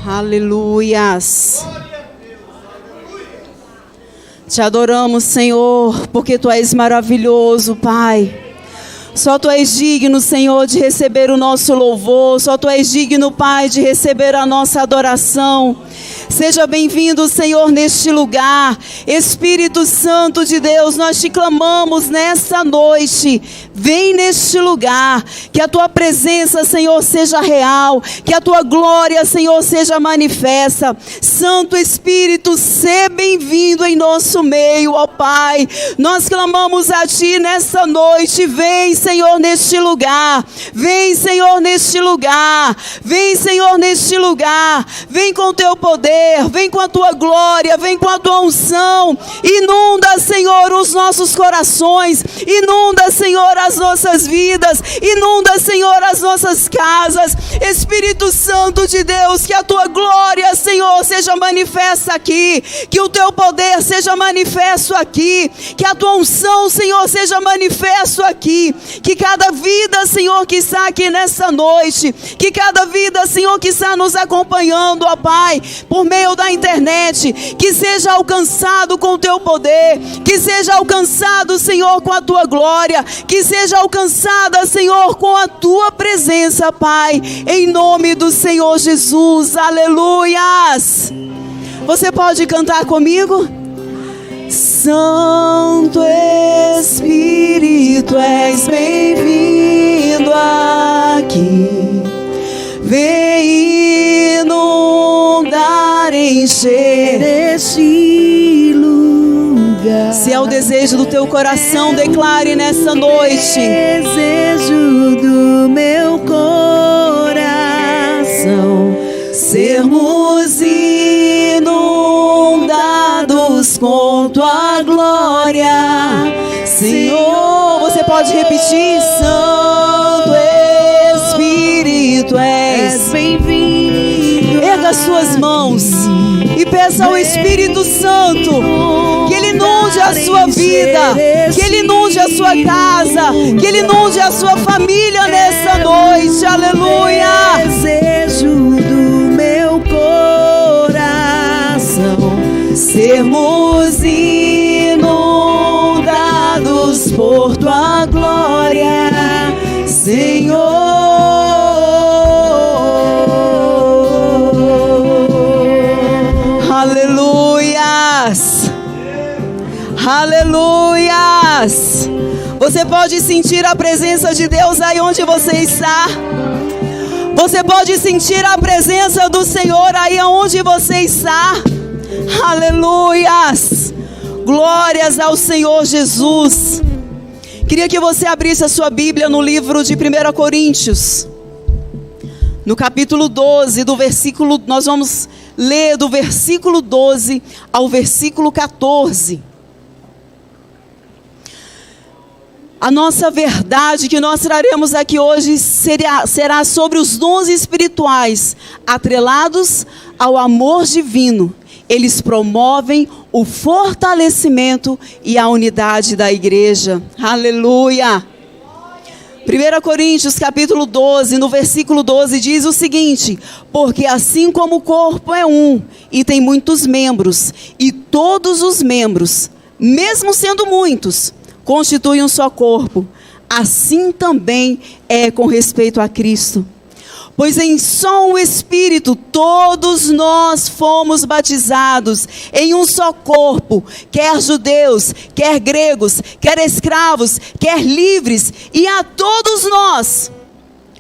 Aleluias. Te adoramos, Senhor, porque Tu és maravilhoso, Pai. Só Tu és digno, Senhor, de receber o nosso louvor. Só Tu és digno, Pai, de receber a nossa adoração. Seja bem-vindo, Senhor, neste lugar. Espírito Santo de Deus, nós te clamamos nesta noite. Vem neste lugar. Que a Tua presença, Senhor, seja real. Que a Tua glória, Senhor, seja manifesta. Santo Espírito, seja bem-vindo em nosso meio, ó Pai. Nós clamamos a Ti nesta noite. Vem, Senhor, neste lugar. Vem, Senhor, neste lugar. Vem, Senhor, neste lugar. Vem com Teu poder. Vem com a Tua glória. Vem com a Tua unção. Inunda, Senhor, os nossos corações. Inunda, Senhor, as nossas vidas. Inunda, Senhor, as nossas casas. Espírito Santo de Deus, que a Tua glória, Senhor, seja manifesta aqui. Que o Teu poder seja manifesto aqui. Que a Tua unção, Senhor, seja manifesto aqui. Que cada vida, Senhor, que está aqui nessa noite, que cada vida, Senhor, que está nos acompanhando, ó Pai, por meio da internet, que seja alcançado com o Teu poder, que seja alcançado, Senhor, com a Tua glória, que seja alcançada, Senhor, com a Tua presença, Pai, em nome do Senhor Jesus. Aleluias. Você pode cantar comigo? Santo Espírito, és bem-vindo aqui. Vem inundar, encher este lugar. Se é o desejo do teu coração, declare nessa noite. Desejo do meu coração sermos inundados com Tua glória, Senhor. Você pode repetir? Santo Espírito, és bem-vindo. Erga as suas mãos e peça ao Espírito Santo que Ele inunde a sua vida, que Ele inunde a sua casa, que Ele inunde a sua família nessa noite. Aleluia. Desejo do meu coração sermos inundados por Tua glória, Senhor. Aleluias. Aleluias. Você pode sentir a presença de Deus aí onde você está. Você pode sentir a presença do Senhor aí onde você está. Aleluias. Glórias ao Senhor Jesus. Queria que você abrisse a sua Bíblia no livro de 1 Coríntios, no capítulo 12, nós vamos ler do versículo 12 ao versículo 14. A nossa verdade que nós traremos aqui hoje será sobre os dons espirituais atrelados ao amor divino. Eles promovem o fortalecimento e a unidade da igreja. Aleluia! 1 Coríntios capítulo 12, no versículo 12 diz o seguinte: porque assim como o corpo é um e tem muitos membros, e todos os membros, mesmo sendo muitos, constituem um só corpo, assim também é com respeito a Cristo. Pois em só um Espírito todos nós fomos batizados em um só corpo, quer judeus, quer gregos, quer escravos, quer livres, e a todos nós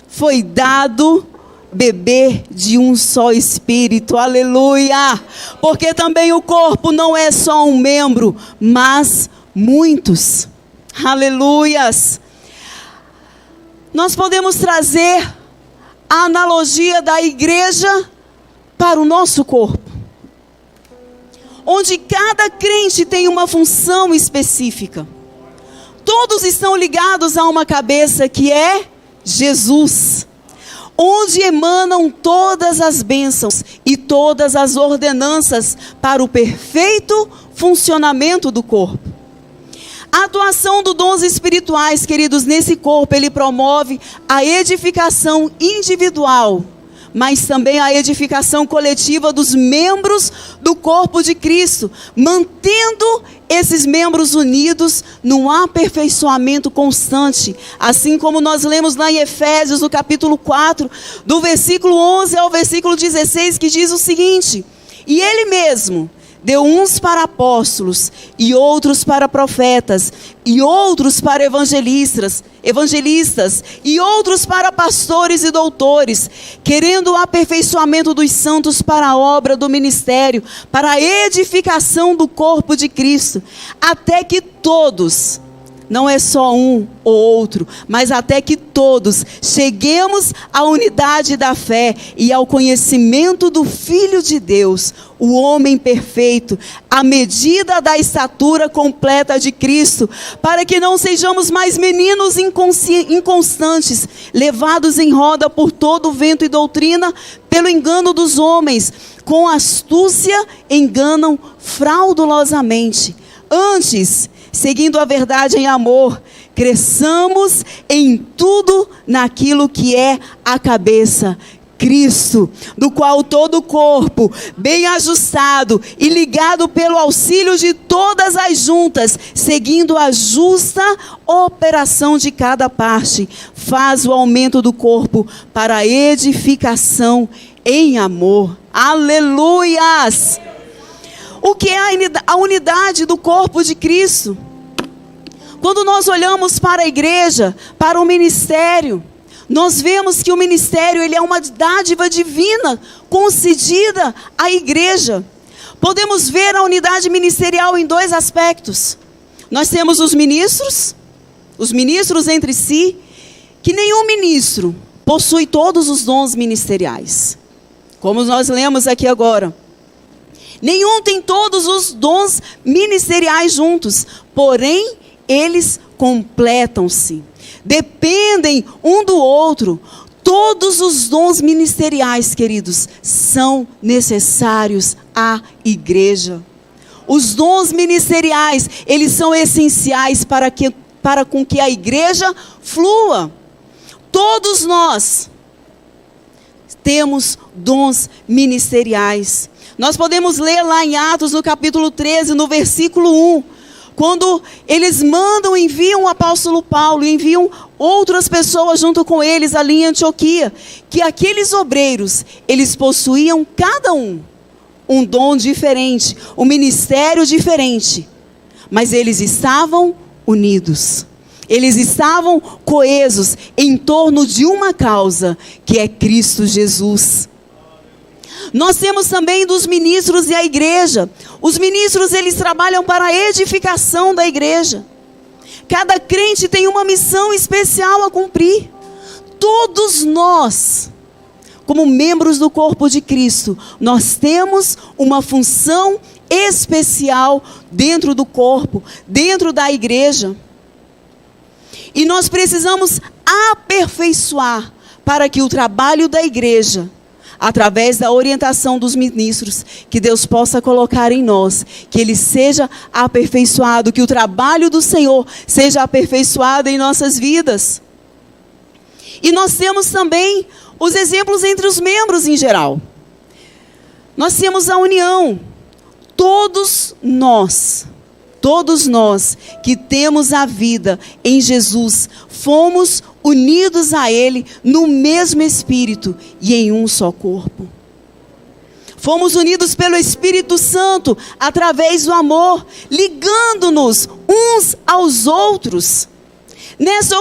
foi dado beber de um só Espírito. Aleluia! Porque também o corpo não é só um membro, mas muitos. Aleluias! Nós podemos trazer a analogia da igreja para o nosso corpo, onde cada crente tem uma função específica. Todos estão ligados a uma cabeça que é Jesus, onde emanam todas as bênçãos e todas as ordenanças para o perfeito funcionamento do corpo. A atuação dos dons espirituais, queridos, nesse corpo, ele promove a edificação individual, mas também a edificação coletiva dos membros do corpo de Cristo, mantendo esses membros unidos num aperfeiçoamento constante, assim como nós lemos lá em Efésios, no capítulo 4, do versículo 11 ao versículo 16, que diz o seguinte: e Ele mesmo deu uns para apóstolos, e outros para profetas, e outros para evangelistas, e outros para pastores e doutores, querendo o aperfeiçoamento dos santos para a obra do ministério, para a edificação do corpo de Cristo, até que todos, não é só um ou outro, mas até que todos cheguemos à unidade da fé e ao conhecimento do Filho de Deus, o homem perfeito, à medida da estatura completa de Cristo, para que não sejamos mais meninos inconstantes, levados em roda por todo o vento e doutrina, pelo engano dos homens, com astúcia enganam fraudulosamente. Antes, seguindo a verdade em amor, cresçamos em tudo naquilo que é a cabeça, Cristo, do qual todo o corpo, bem ajustado e ligado pelo auxílio de todas as juntas, seguindo a justa operação de cada parte, faz o aumento do corpo para a edificação em amor. Aleluias! O que é a unidade do corpo de Cristo? Quando nós olhamos para a igreja, para o ministério, nós vemos que o ministério ele é uma dádiva divina concedida à igreja. Podemos ver a unidade ministerial em dois aspectos. Nós temos os ministros entre si, que nenhum ministro possui todos os dons ministeriais. Como nós lemos aqui agora. Nenhum tem todos os dons ministeriais juntos, porém, eles completam-se, dependem um do outro. Todos os dons ministeriais, queridos, são necessários à igreja. Os dons ministeriais, eles são essenciais para com que a igreja flua. Todos nós temos dons ministeriais. Nós podemos ler lá em Atos, no capítulo 13, no versículo 1, quando eles enviam o apóstolo Paulo, enviam outras pessoas junto com eles ali em Antioquia, que aqueles obreiros, eles possuíam cada um dom diferente, um ministério diferente, mas eles estavam unidos, eles estavam coesos em torno de uma causa, que é Cristo Jesus. Nós temos também dos ministros e a igreja. Os ministros, eles trabalham para a edificação da igreja. Cada crente tem uma missão especial a cumprir. Todos nós, como membros do corpo de Cristo, nós temos uma função especial dentro do corpo, dentro da igreja. E nós precisamos aperfeiçoar para que o trabalho da igreja, através da orientação dos ministros, que Deus possa colocar em nós, que ele seja aperfeiçoado, que o trabalho do Senhor seja aperfeiçoado em nossas vidas. E nós temos também os exemplos entre os membros em geral. Nós temos a união. Todos nós que temos a vida em Jesus, fomos unidos a Ele no mesmo Espírito e em um só corpo. Fomos unidos pelo Espírito Santo através do amor, ligando-nos uns aos outros. Nessa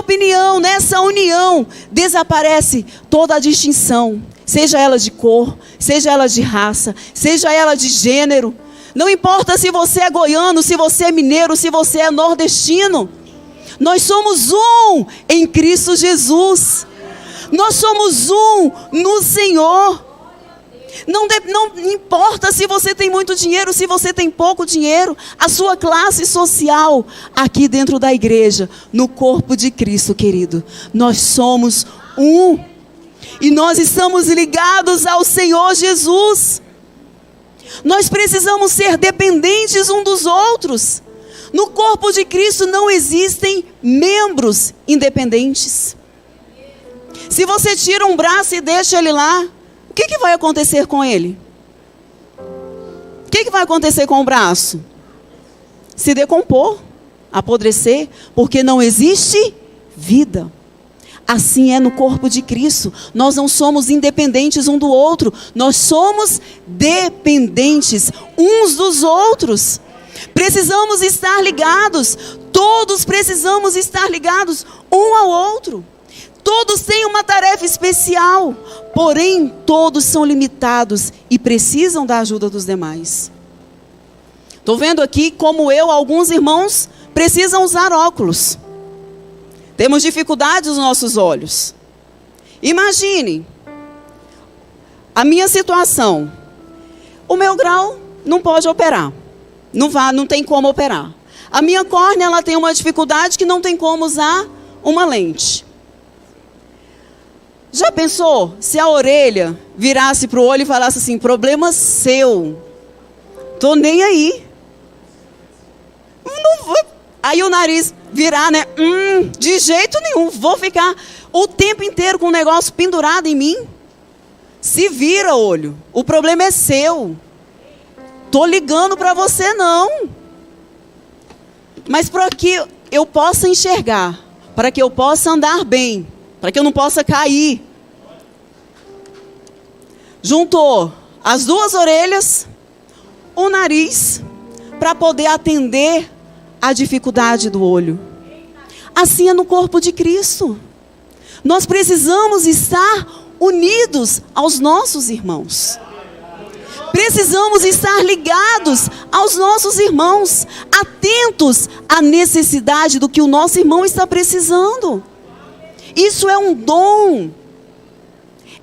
união, desaparece toda a distinção, seja ela de cor, seja ela de raça, seja ela de gênero. Não importa se você é goiano, se você é mineiro, se você é nordestino. Nós somos um em Cristo Jesus. Nós somos um no Senhor. Não importa se você tem muito dinheiro, se você tem pouco dinheiro, a sua classe social, aqui dentro da igreja, no corpo de Cristo, querido. Nós somos um. E nós estamos ligados ao Senhor Jesus. Nós precisamos ser dependentes um dos outros. No corpo de Cristo não existem membros independentes. Se você tira um braço e deixa ele lá, que vai acontecer com ele? O que vai acontecer com o braço? Se decompor, apodrecer, porque não existe vida. Assim é no corpo de Cristo. Nós não somos independentes um do outro, nós somos dependentes uns dos outros. Precisamos estar ligados, todos precisamos estar ligados um ao outro. Todos têm uma tarefa especial, porém todos são limitados e precisam da ajuda dos demais. Estou vendo aqui como alguns irmãos precisam usar óculos. Temos dificuldade nos nossos olhos. Imagine a minha situação. O meu grau não pode operar. Não tem como operar. A minha córnea, ela tem uma dificuldade que não tem como usar uma lente. Já pensou se a orelha virasse para o olho e falasse assim: problema seu, tô nem aí. Não vou. Aí o nariz virar, né? De jeito nenhum, vou ficar o tempo inteiro com o negócio pendurado em mim. Se vira, olho, o problema é seu. Tô ligando para você não. Mas para que eu possa enxergar, para que eu possa andar bem, para que eu não possa cair, juntou as duas orelhas, o nariz, para poder atender a dificuldade do olho. Assim é no corpo de Cristo. Nós precisamos estar unidos aos nossos irmãos. Precisamos estar ligados aos nossos irmãos, atentos à necessidade do que o nosso irmão está precisando. Isso é um dom.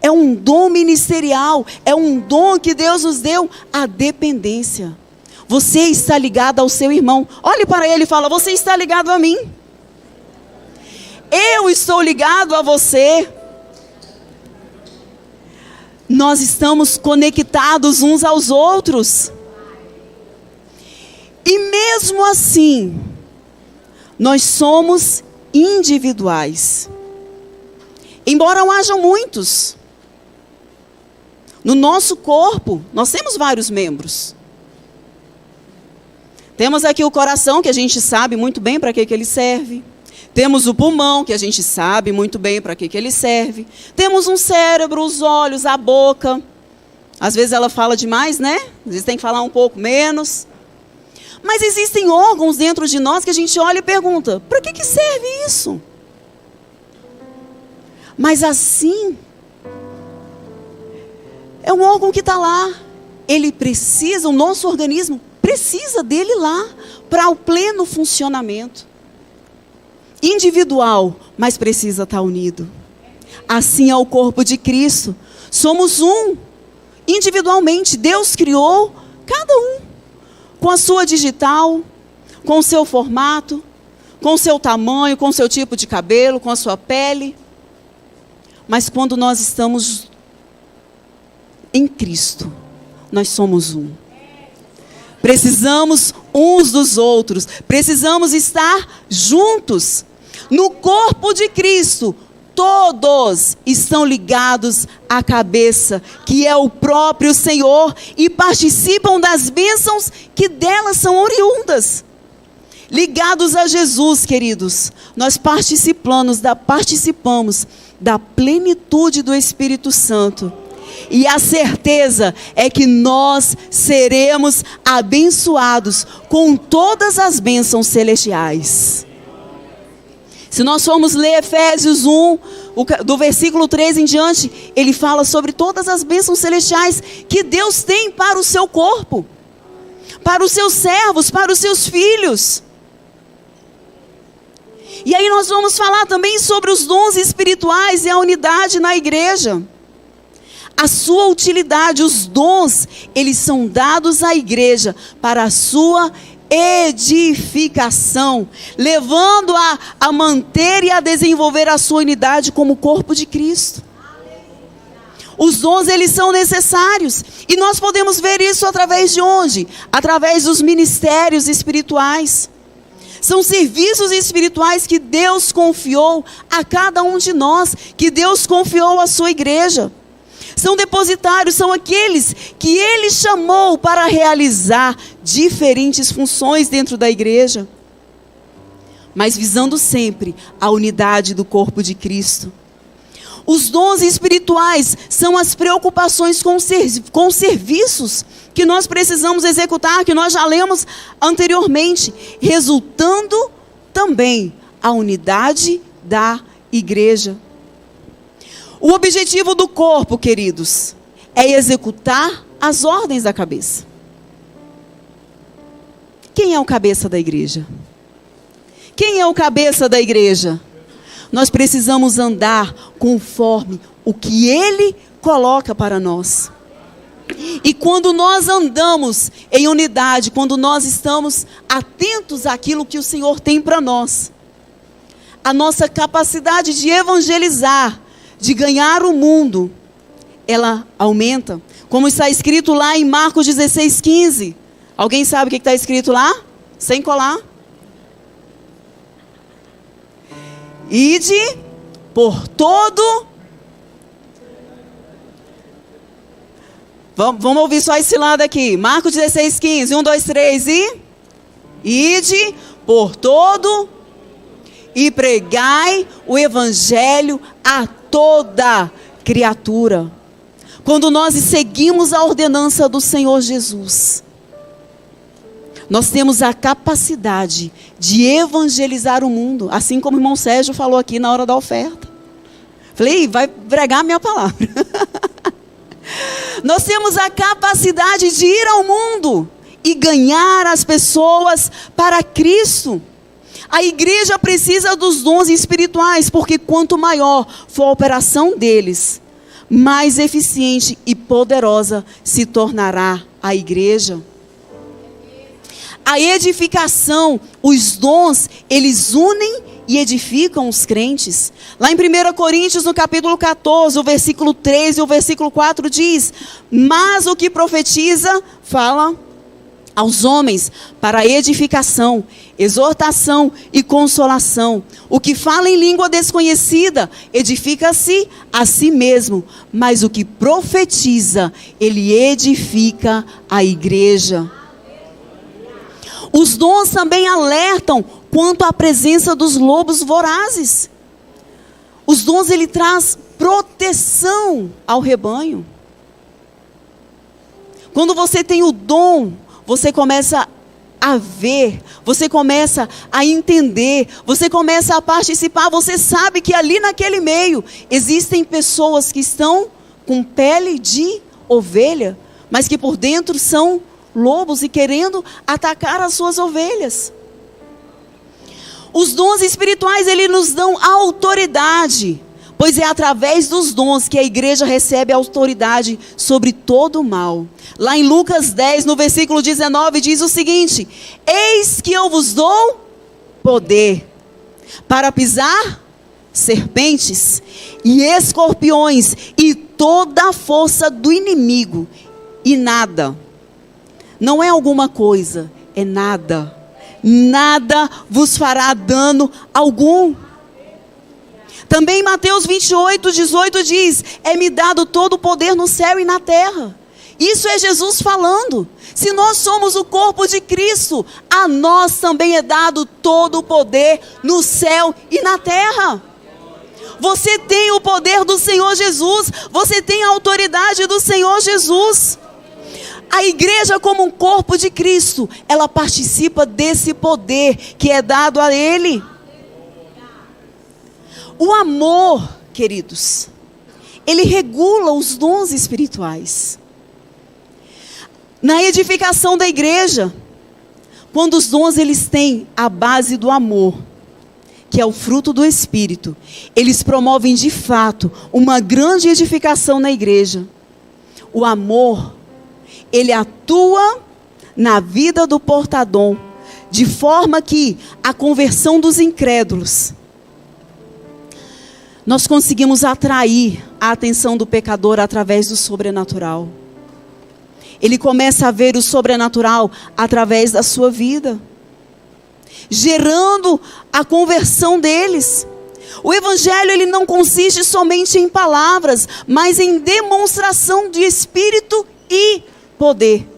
É um dom ministerial, é um dom que Deus nos deu, a dependência. Você está ligado ao seu irmão. Olhe para ele e fala: você está ligado a mim. Eu estou ligado a você. Nós estamos conectados uns aos outros. E mesmo assim, nós somos individuais. Embora hajam muitos. No nosso corpo, nós temos vários membros. Temos aqui o coração, que a gente sabe muito bem para que ele serve. Temos o pulmão, que a gente sabe muito bem para que ele serve. Temos um cérebro, os olhos, a boca. Às vezes ela fala demais, né? Às vezes tem que falar um pouco menos. Mas existem órgãos dentro de nós que a gente olha e pergunta: para que serve isso? Mas assim, é um órgão que está lá. Ele precisa, o nosso organismo precisa dele lá para o pleno funcionamento. Individual, mas precisa estar unido. Assim é o corpo de Cristo. Somos um. Individualmente, Deus criou cada um. Com a sua digital, com o seu formato, com o seu tamanho, com o seu tipo de cabelo, com a sua pele. Mas quando nós estamos em Cristo, nós somos um. Precisamos uns dos outros. Precisamos estar juntos. No corpo de Cristo, todos estão ligados à cabeça, que é o próprio Senhor, e participam das bênçãos que delas são oriundas. Ligados a Jesus, queridos, nós participamos da plenitude do Espírito Santo. E a certeza é que nós seremos abençoados com todas as bênçãos celestiais. Se nós formos ler Efésios 1, do versículo 3 em diante, ele fala sobre todas as bênçãos celestiais que Deus tem para o seu corpo, para os seus servos, para os seus filhos. E aí nós vamos falar também sobre os dons espirituais e a unidade na igreja. A sua utilidade, os dons, eles são dados à igreja para a sua edificação, levando a manter e a desenvolver a sua unidade como corpo de Cristo. Os dons, eles são necessários, e nós podemos ver isso através de onde? Através dos ministérios espirituais. São serviços espirituais que Deus confiou a cada um de nós, que Deus confiou à sua igreja. São depositários, são aqueles que Ele chamou para realizar diferentes funções dentro da igreja, mas visando sempre a unidade do corpo de Cristo. Os dons espirituais são as preocupações com serviços que nós precisamos executar, que nós já lemos anteriormente, resultando também a unidade da igreja. O objetivo do corpo, queridos, é executar as ordens da cabeça. Quem é o cabeça da igreja? Quem é o cabeça da igreja? Nós precisamos andar conforme o que Ele coloca para nós. E quando nós andamos em unidade, quando nós estamos atentos àquilo que o Senhor tem para nós, a nossa capacidade de evangelizar, de ganhar o mundo, ela aumenta. Como está escrito lá em Marcos 16:15. Alguém sabe o que está escrito lá? Sem colar. Ide por todo... Vamos ouvir só esse lado aqui. Marcos 16:15. 1, 2, 3 e... Ide por todo e pregai o evangelho a toda criatura. Quando nós seguimos a ordenança do Senhor Jesus, nós temos a capacidade de evangelizar o mundo, assim como o irmão Sérgio falou aqui na hora da oferta. Falei, vai pregar a minha palavra. Nós temos a capacidade de ir ao mundo e ganhar as pessoas para Cristo. A igreja precisa dos dons espirituais, porque quanto maior for a operação deles, mais eficiente e poderosa se tornará a igreja. A edificação, os dons, eles unem e edificam os crentes. Lá em 1 Coríntios, no capítulo 14, o versículo 3 e o versículo 4 diz: mas o que profetiza, fala aos homens para edificação, exortação e consolação. O que fala em língua desconhecida, edifica-se a si mesmo, mas o que profetiza, ele edifica a igreja. Os dons também alertam quanto à presença dos lobos vorazes. Os dons, ele traz proteção ao rebanho. Quando você tem o dom, você começa a ver, você começa a entender, você começa a participar, você sabe que ali naquele meio existem pessoas que estão com pele de ovelha, mas que por dentro são lobos e querendo atacar as suas ovelhas. Os dons espirituais, eles nos dão autoridade, pois é através dos dons que a igreja recebe autoridade sobre todo o mal. Lá em Lucas 10, no versículo 19, diz o seguinte: eis que eu vos dou poder para pisar serpentes e escorpiões e toda a força do inimigo, e nada, não é alguma coisa, é nada, nada vos fará dano algum. Também em Mateus 28, 18 diz: é-me dado todo o poder no céu e na terra. Isso é Jesus falando. Se nós somos o corpo de Cristo, a nós também é dado todo o poder no céu e na terra. Você tem o poder do Senhor Jesus, você tem a autoridade do Senhor Jesus. A igreja, como um corpo de Cristo, ela participa desse poder que é dado a Ele. O amor, queridos, ele regula os dons espirituais. Na edificação da igreja, quando os dons eles têm a base do amor, que é o fruto do Espírito, eles promovem de fato uma grande edificação na igreja. O amor, ele atua na vida do portador, de forma que a conversão dos incrédulos, nós conseguimos atrair a atenção do pecador através do sobrenatural. Ele começa a ver o sobrenatural através da sua vida, gerando a conversão deles. O evangelho, ele não consiste somente em palavras, mas em demonstração de espírito e poder.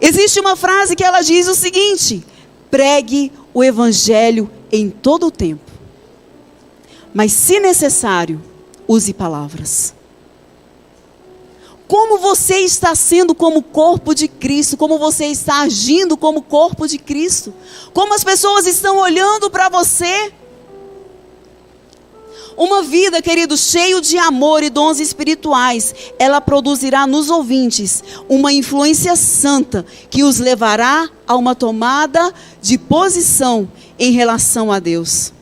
Existe uma frase que ela diz o seguinte: pregue o evangelho em todo o tempo, mas se necessário, use palavras. Como você está sendo como corpo de Cristo? Como você está agindo como corpo de Cristo? Como as pessoas estão olhando para você? Uma vida, querido, cheio de amor e dons espirituais, ela produzirá nos ouvintes uma influência santa que os levará a uma tomada de posição em relação a Deus.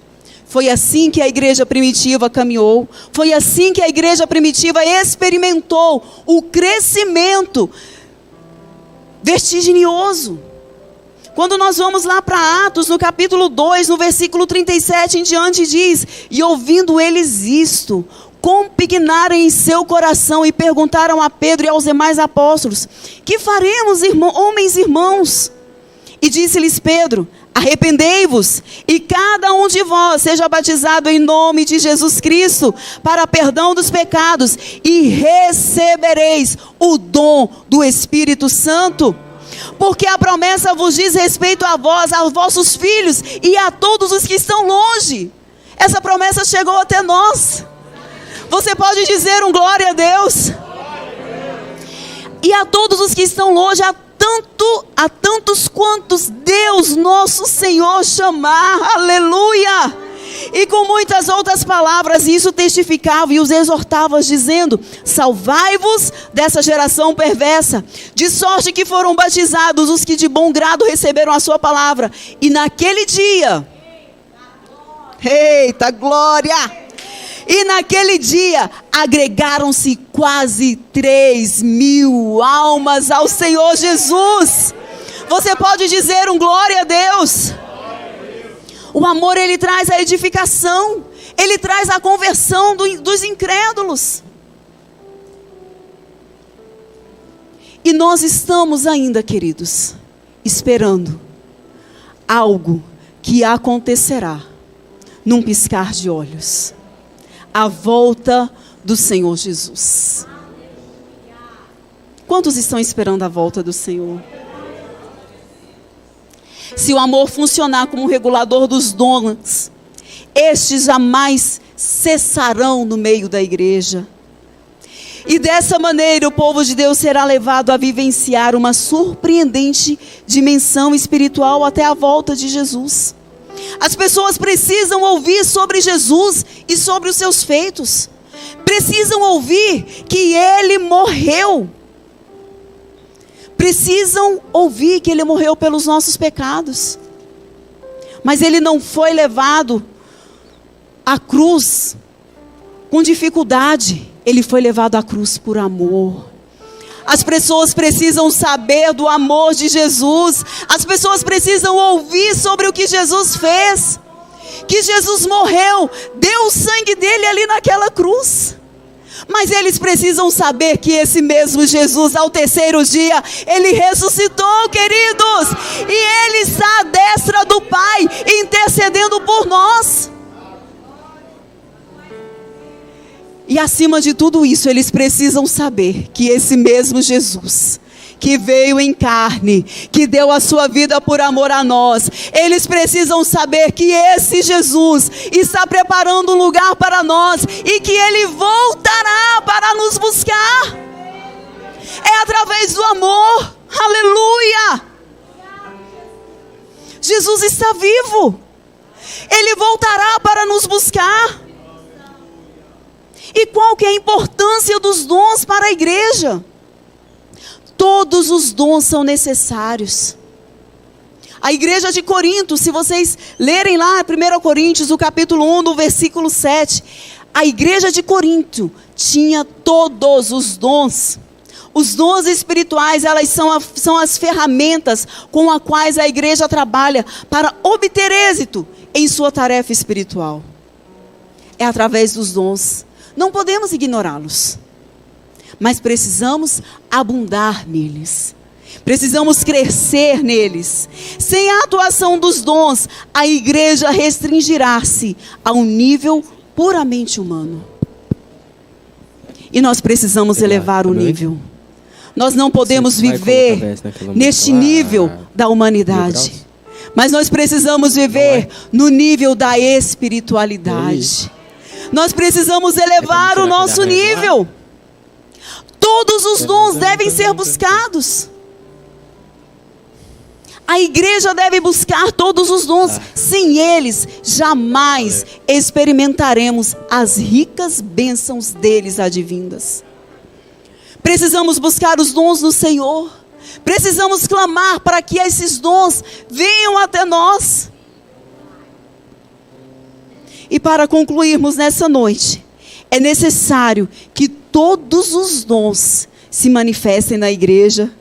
Foi assim que a igreja primitiva caminhou, foi assim que a igreja primitiva experimentou o crescimento vertiginoso. Quando nós vamos lá para Atos, no capítulo 2, no versículo 37 em diante, diz: e ouvindo eles isto, compugnaram em seu coração e perguntaram a Pedro e aos demais apóstolos: que faremos, homens e irmãos? E disse-lhes Pedro: arrependei-vos, e cada um de vós seja batizado em nome de Jesus Cristo, para perdão dos pecados, e recebereis o dom do Espírito Santo. Porque a promessa vos diz respeito a vós, aos vossos filhos, e a todos os que estão longe. Essa promessa chegou até nós. Você pode dizer um glória a Deus? E a todos os que estão longe, a tantos quantos Deus nosso Senhor chamar, aleluia. E com muitas outras palavras isso testificava e os exortava, dizendo: salvai-vos dessa geração perversa. De sorte que foram batizados os que de bom grado receberam a sua palavra. E naquele dia, eita glória! E naquele dia agregaram-se quase 3.000 almas ao Senhor Jesus. Você pode dizer um glória a Deus? O amor, ele traz a edificação, ele traz a conversão dos incrédulos. E nós estamos ainda, queridos, esperando algo que acontecerá num piscar de olhos. A volta do Senhor Jesus. Quantos estão esperando a volta do Senhor? Se o amor funcionar como regulador dos dons, estes jamais cessarão no meio da igreja. E dessa maneira o povo de Deus será levado a vivenciar uma surpreendente dimensão espiritual até a volta de Jesus. As pessoas precisam ouvir sobre Jesus e sobre os seus feitos. Precisam ouvir que Ele morreu. Precisam ouvir que Ele morreu pelos nossos pecados. Mas Ele não foi levado à cruz com dificuldade. Ele foi levado à cruz por amor. As pessoas precisam saber do amor de Jesus. As pessoas precisam ouvir sobre o que Jesus fez. Que Jesus morreu, deu o sangue dele ali naquela cruz. Mas eles precisam saber que esse mesmo Jesus, ao terceiro dia, ele ressuscitou, queridos. E ele está à destra do Pai, intercedendo por nós. E acima de tudo isso, eles precisam saber que esse mesmo Jesus, que veio em carne, que deu a sua vida por amor a nós, eles precisam saber que esse Jesus está preparando um lugar para nós e que Ele voltará para nos buscar. É através do amor, aleluia. Jesus está vivo, Ele voltará para nos buscar. E qual que é a importância dos dons para a igreja? Todos os dons são necessários. A igreja de Corinto, se vocês lerem lá 1 Coríntios, o capítulo 1, do versículo 7, a igreja de Corinto tinha todos os dons. Os dons espirituais, elas são as ferramentas com as quais a igreja trabalha para obter êxito em sua tarefa espiritual. É através dos dons. Não podemos ignorá-los, mas precisamos abundar neles. Precisamos crescer neles. Sem a atuação dos dons, a igreja restringirá-se a um nível puramente humano. E nós precisamos elevar o nível. Nós não podemos viver neste nível da humanidade. Mas nós precisamos viver no nível da espiritualidade. Nós precisamos elevar o nosso nível. Todos os dons devem ser buscados. A igreja deve buscar todos os dons. Sem eles, jamais experimentaremos as ricas bênçãos deles advindas. Precisamos buscar os dons do Senhor. Precisamos clamar para que esses dons venham até nós. E para concluirmos nessa noite, é necessário que todos os dons se manifestem na igreja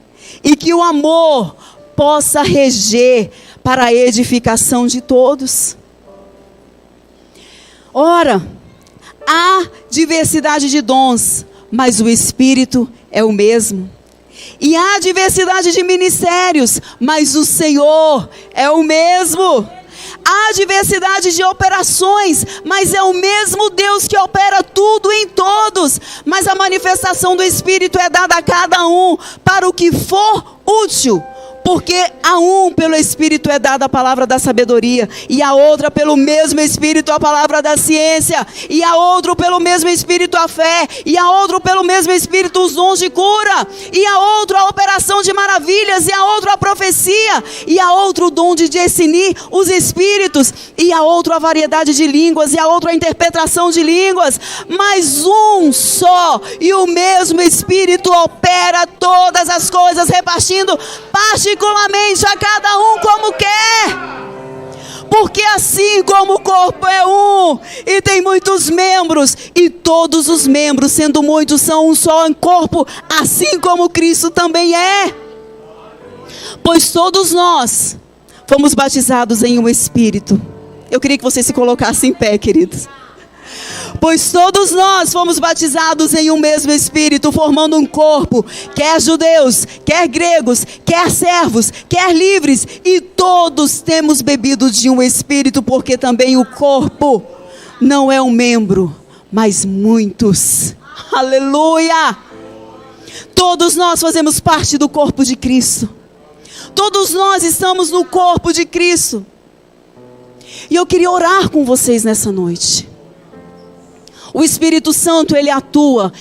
e que o amor possa reger para a edificação de todos. Ora, há diversidade de dons, mas o Espírito é o mesmo. E há diversidade de ministérios, mas o Senhor é o mesmo. Há diversidade de operações, mas é o mesmo Deus que opera tudo em todos. Mas a manifestação do Espírito é dada a cada um para o que for útil. Porque a um pelo Espírito é dada a palavra da sabedoria, e a outra pelo mesmo Espírito a palavra da ciência, e a outro pelo mesmo Espírito a fé, e a outro pelo mesmo Espírito os dons de cura, e a outro a operação de maravilhas, e a outro a profecia, e a outro o dom de discernir os espíritos, e a outro a variedade de línguas, e a outro a interpretação de línguas. Mas um só e o mesmo Espírito opera todas as coisas, repartindo particularmente a cada um como quer. Porque assim como o corpo é um e tem muitos membros, e todos os membros, sendo muitos, são um só corpo, assim como Cristo também é. Pois todos nós fomos batizados em um Espírito. Eu queria que você se colocasse em pé, queridos. Pois todos nós fomos batizados em um mesmo Espírito, formando um corpo, quer judeus, quer gregos, quer servos, quer livres, e todos temos bebido de um Espírito, porque também o corpo não é um membro, mas muitos. Aleluia! Todos nós fazemos parte do corpo de Cristo. Todos nós estamos no corpo de Cristo. E eu queria orar com vocês nessa noite. O Espírito Santo, ele atua